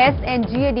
SNGAD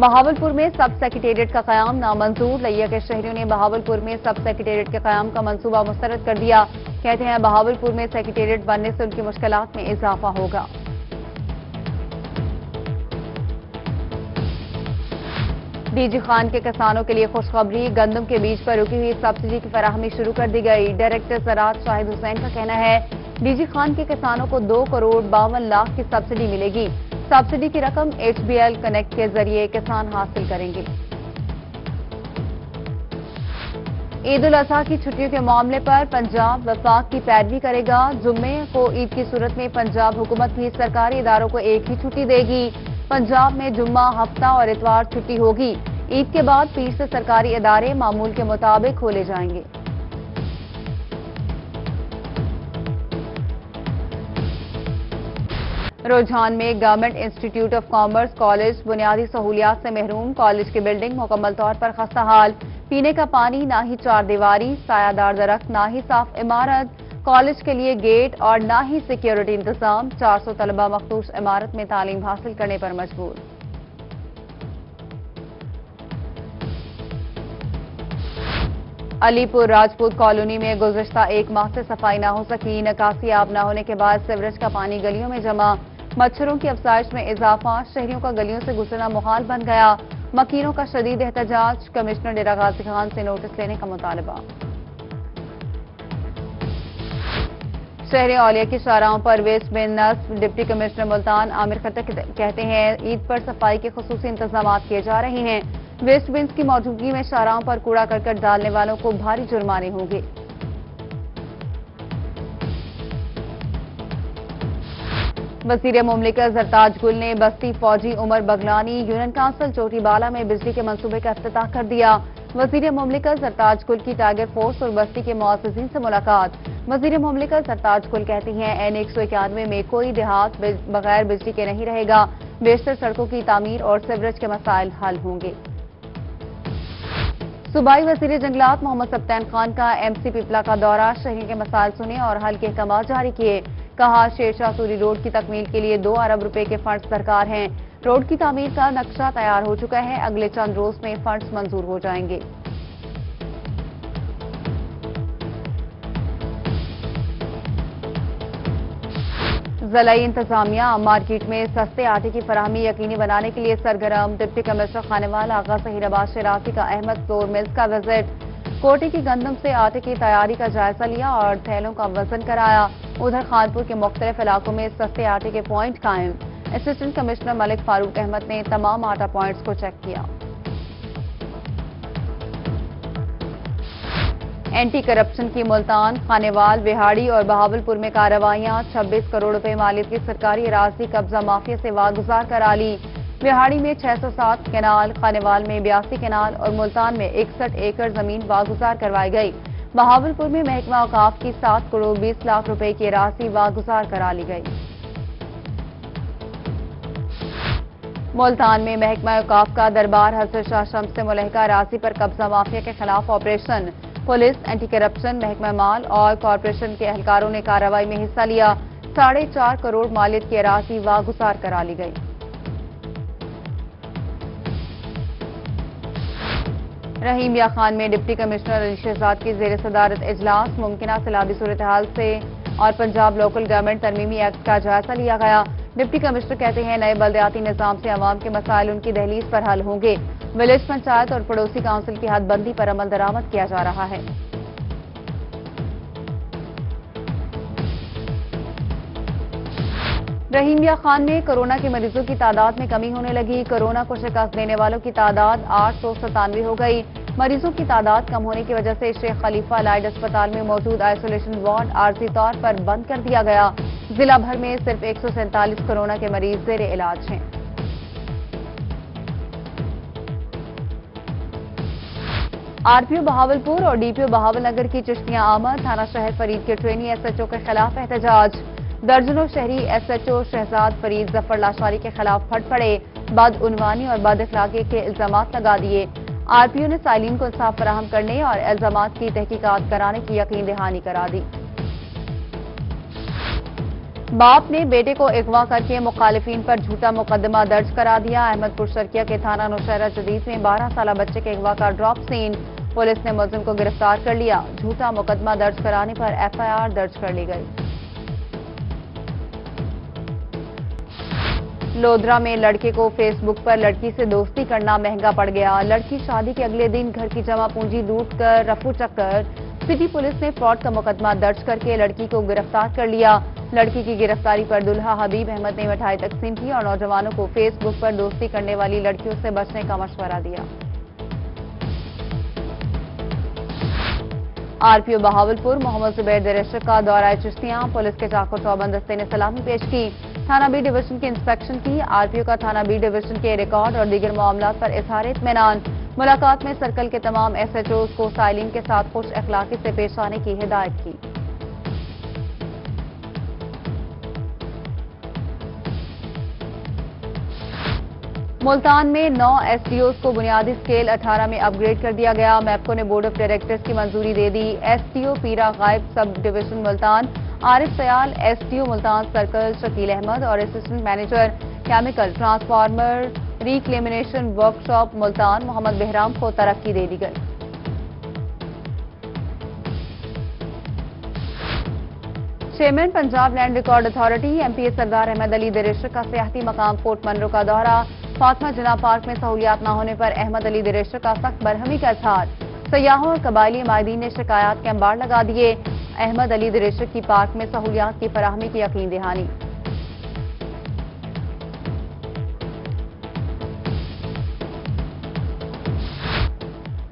Bahawalpur میں سب secretariat کا قیام نامنظور، لیا کے شہریوں نے بہاولپور میں سب سیکریٹریٹ کے قیام کا منصوبہ مسترد کر دیا۔ کہتے ہیں بہاولپور میں سیکریٹریٹ بننے سے ان کی مشکلات میں اضافہ ہوگا۔ ڈی جی خان کے کسانوں کے لیے خوشخبری، گندم کے بیج پر رکی ہوئی سبسڈی کی فراہمی شروع کر دی گئی۔ ڈائریکٹر زراعت شاہد حسین کا کہنا ہے ڈی جی خان کے کسانوں کو 2 کروڑ 52 لاکھ کی سبسڈی ملے گی۔ سبسڈی کی رقم HBL کنیکٹ کے ذریعے کسان حاصل کریں گے۔ عید الاضحیٰ کی چھٹیوں کے معاملے پر پنجاب وفاق کی پیروی کرے گا۔ جمعے کو عید کی صورت میں پنجاب حکومت بھی سرکاری اداروں کو ایک ہی چھٹی دے گی۔ پنجاب میں جمعہ، ہفتہ اور اتوار چھٹی ہوگی۔ عید کے بعد پیر سے سرکاری ادارے معمول کے مطابق کھولے جائیں گے۔ رجحان میں government institute of commerce college بنیادی سہولیات سے محروم، کالج کی بلڈنگ مکمل طور پر خستہ حال، پینے کا پانی نہ ہی 4 دیواری، سایہ دار درخت نہ ہی صاف عمارت، کالج کے لیے گیٹ اور نہ ہی سیکیورٹی انتظام، 400 طلبہ مخدوش عمارت میں تعلیم حاصل کرنے پر مجبور۔ علی پور راجپوت کالونی میں گزشتہ 1 ماہ سے صفائی نہ ہو سکی، نکاسی آب نہ ہونے کے بعد سیوریج کا پانی گلیوں میں جمع، مچھروں کی افزائش میں اضافہ، شہریوں کا گلیوں سے گزرنا محال بن گیا، مکینوں کا شدید احتجاج، کمشنر ڈیرہ غازی خان سے نوٹس لینے کا مطالبہ۔ شہر اولیا کی شاہراہوں پر ویسٹ بن نصب، ڈپٹی کمشنر ملتان عامر خطر کہتے ہیں عید پر صفائی کے خصوصی انتظامات کیے جا رہے ہیں، ویسٹ بنز کی موجودگی میں شاہراہوں پر کوڑا کرکٹ ڈالنے والوں کو بھاری جرمانے ہوں گے۔ وزیر مملکت زرتاج گل نے بستی فوجی عمر بغلانی یونین کونسل چوٹی بالا میں بجلی کے منصوبے کا افتتاح کر دیا۔ وزیر مملکت زرتاج گل کی ٹائیگر فورس اور بستی کے معززین سے ملاقات، وزیر مملکت زرتاج گل کہتی ہیں N191 میں کوئی دیہات بغیر بجلی کے نہیں رہے گا، بیشتر سڑکوں کی تعمیر اور سیوریج کے مسائل حل ہوں گے۔ صوبائی وزیر جنگلات محمد سبطین خان کا MC پپلا کا دورہ، شہریوں کے مسائل سنے اور حل کے احکامات جاری کیے، کہا شیر شاہ سوری روڈ کی تکمیل کے لیے 2 ارب روپے کے فنڈز درکار ہیں، روڈ کی تعمیر کا نقشہ تیار ہو چکا ہے، اگلے چند روز میں فنڈز منظور ہو جائیں گے۔ ضلعی انتظامیہ مارکیٹ میں سستے آٹے کی فراہمی یقینی بنانے کے لیے سرگرم، ڈپٹی کمشنر خانیوال آغا ظہیر آباد شرافی کا احمد فلور ملز کا وزٹ، کوٹی کی گندم سے آٹے کی تیاری کا جائزہ لیا اور تھیلوں کا وزن کرایا، ادھر خانپور کے مختلف علاقوں میں سستے آٹے کے پوائنٹ قائم، اسسٹنٹ کمشنر ملک فاروق احمد نے تمام آٹا پوائنٹس کو چیک کیا۔ اینٹی کرپشن کی ملتان، خانیوال، وہاڑی اور بہاولپور میں کارروائیاں، 26 کروڑ روپے مالیت کی سرکاری اراضی قبضہ مافیا سے واگزار کرا لی، وہاڑی میں 607 کینال، خانیوال میں 82 کینال اور ملتان میں 61 ایکڑ زمین واگزار کروائی گئی، بہاولپور میں محکمہ اوقاف کی 7 کروڑ 20 لاکھ روپے کی اراضی واگزار کرا لی گئی۔ ملتان میں محکمہ اوقاف کا دربار حضرت شاہ شمس سے ملحقہ اراضی پر قبضہ مافیا کے خلاف آپریشن، پولیس، اینٹی کرپشن، محکمہ مال اور کارپوریشن کے اہلکاروں نے کارروائی میں حصہ لیا، 4.5 کروڑ مالیت کی اراضی واگزار کرا لی گئی۔ رحیمیہ خان میں ڈپٹی کمشنر علی شہزاد کی زیر صدارت اجلاس، ممکنہ سیلابی صورتحال سے اور پنجاب لوکل گورنمنٹ ترمیمی ایکٹ کا جائزہ لیا گیا، ڈپٹی کمشنر کہتے ہیں نئے بلدیاتی نظام سے عوام کے مسائل ان کی دہلیز پر حل ہوں گے، ولیج پنچایت اور پڑوسی کونسل کی حد بندی پر عمل درآمد کیا جا رہا ہے۔ رحیمیہ خان میں کورونا کے مریضوں کی تعداد میں کمی ہونے لگی، کورونا کو شکست دینے والوں کی تعداد 897 ہو گئی، مریضوں کی تعداد کم ہونے کی وجہ سے شیخ خلیفہ لائڈ اسپتال میں موجود آئسولیشن وارڈ عارضی طور پر بند کر دیا گیا، ضلع بھر میں صرف 147 کورونا کے مریض زیر علاج ہیں۔ RPO بہاولپور اور DPO بہاول نگر کی چشتیاں آمد، تھانہ شہر فرید کے ٹرینی SHO کے خلاف احتجاج، درجنوں شہری SHO شہزاد فرید ظفر لاشاری کے خلاف پھٹ پڑے، بدعنوانی اور بد اخلاقی کے الزامات لگا دیے، RPO نے سائلین کو انصاف فراہم کرنے اور الزامات کی تحقیقات کرانے کی یقین دہانی کرا دی۔ باپ نے بیٹے کو اغوا کر کے مخالفین پر جھوٹا مقدمہ درج کرا دیا۔ احمد پور شرقیہ کے تھانہ نوشہرہ جدید میں 12 سالہ بچے کے اغوا کا ڈراپ سین، پولیس نے ملزم کو گرفتار کر لیا۔ جھوٹا مقدمہ درج کرانے پر FIR درج کر لی گئی۔ لودھرا میں لڑکے کو فیس بک پر لڑکی سے دوستی کرنا مہنگا پڑ گیا۔ لڑکی شادی کے اگلے دن گھر کی جمع پونجی لوٹ کر رفو چکر۔ سٹی پولیس نے فراڈ کا مقدمہ درج کر کے لڑکی کو گرفتار کر لیا۔ لڑکی کی گرفتاری پر دلہا حبیب احمد نے مٹھائی تقسیم کی اور نوجوانوں کو فیس بک پر دوستی کرنے والی لڑکیوں سے بچنے کا مشورہ دیا۔ RPO بہاولپور محمد زبیر درشق کا دورہ چشتیاں، پولیس کے چاقو چوبند دستے نے سلامی پیش کی۔ تھانہ بی ڈویژن کی انسپیکشن کی۔ RPO کا تھانہ بی ڈویژن کے ریکارڈ اور دیگر معاملات پر اظہار اطمینان۔ ملاقات میں سرکل کے تمام SHOs کو سائلین کے ساتھ خوش اخلاقی سے پیش آنے کی ہدایت کی۔ ملتان میں 9 SDOs کو بنیادی سکیل 18 میں اپ گریڈ کر دیا گیا۔ میپکو نے بورڈ آف ڈائریکٹرز کی منظوری دے دی۔ SDO Pira Ghaib sub division Multan Arif Sial, SDO Multan circle Shakeel Ahmed اور assistant manager chemical transformer reclamation workshop Multan Muhammad Bahram کو ترقی دے دی گئی۔ Chairman Punjab land record authority MPA Sardar Ahmad علی درشق کا سیاحتی مقام فورٹ منرو کا دورہ۔ فاطمہ جناح پارک میں سہولیات نہ ہونے پر احمد علی درشق کا سخت برہمی کا اظہار۔ سیاحوں اور قبائلی مائدین نے شکایات کے انبار لگا دیے۔ احمد علی درشق کی پارک میں سہولیات کی فراہمی کی یقین دہانی۔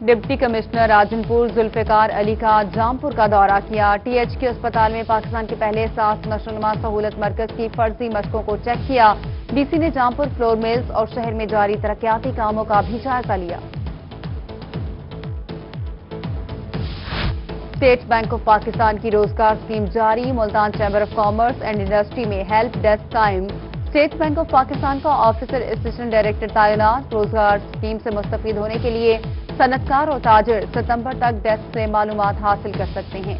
ڈپٹی کمشنر راجن پور ذوالفقار علی کا جامپور کا دورہ کیا۔ THQ اسپتال میں پاکستان کے پہلے ساس نشوونما سہولت مرکز کی فرضی مشقوں کو چیک کیا۔ DC نے جامپور فلور ملز اور شہر میں جاری ترقیاتی کاموں کا بھی جائزہ لیا۔ اسٹیٹ بینک آف پاکستان کی روزگار اسکیم جاری، Multan chamber of commerce and industry میں ہیلپ ڈیسک قائم۔ اسٹیٹ بینک آف پاکستان کا آفیسر اسسٹنٹ ڈائریکٹر تعینات۔ روزگار اسکیم سے مستفید ہونے کے لیے صنعتکار اور تاجر ستمبر تک ڈیسک سے معلومات حاصل کر سکتے ہیں۔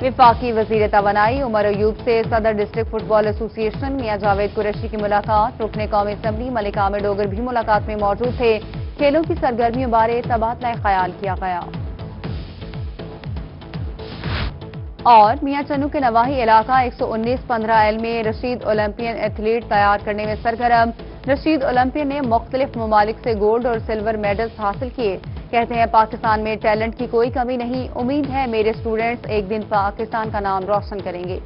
وفاقی وزیر توانائی عمر ایوب سے صدر ڈسٹرکٹ فٹ بال ایسوسی ایشن میاں جاوید قریشی کی ملاقات۔ رکن قومی اسمبلی ملک عامر ڈوگر بھی ملاقات میں موجود تھے۔ کھیلوں کی سرگرمیوں بارے تبادلہ خیال کیا گیا۔ اور میاں چنو کے نواحی علاقہ 119-15L میں رشید اولمپئن ایتھلیٹ تیار کرنے میں سرگرم۔ رشید اولمپئن نے مختلف ممالک سے گولڈ اور سلور میڈلز حاصل کیے۔ کہتے ہیں پاکستان میں ٹیلنٹ کی کوئی کمی نہیں، امید ہے میرے سٹوڈنٹس ایک دن پاکستان کا نام روشن کریں گے۔